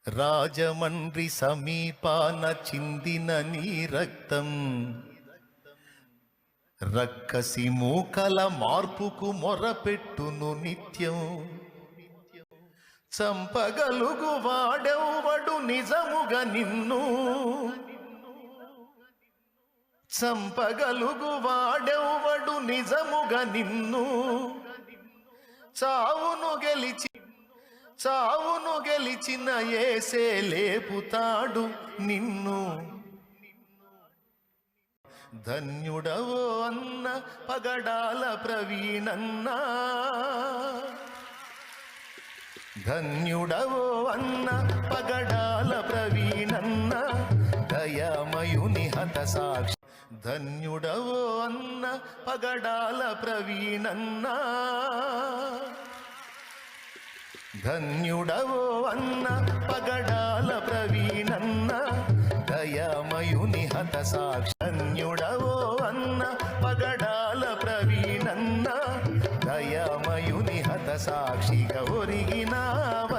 రాజమండ్రి సమీపాన చిందిన నీ రక్తం రక్కసి మూకల మార్పుకు మొరపెట్టును నిత్యం. చంపగలుగు వాడెవ్వడు నిజముగా నిన్ను, చంపగలుగు వాడెవ్వడు నిజముగా నిన్ను. చావును గెలిచిన యేసే లేపుతాడు నిన్ను. ధన్యుడవో అన్న పగడాల ప్రవీణన్నా, ధన్యుడవో అన్న పగడాల ప్రవీణన్న, దయామయుని హత సాక్షి. ధన్యుడవో అన్న పగడాల ప్రవీణన్నా, ధన్యుడవో అన్న పగడాల ప్రవీణన్న, దయామయుని హత సాక్షి. ధన్యుడవో అన్న పగడాల ప్రవీణన్న, దయామయుని హత సాక్షిగా ఒరిగినావ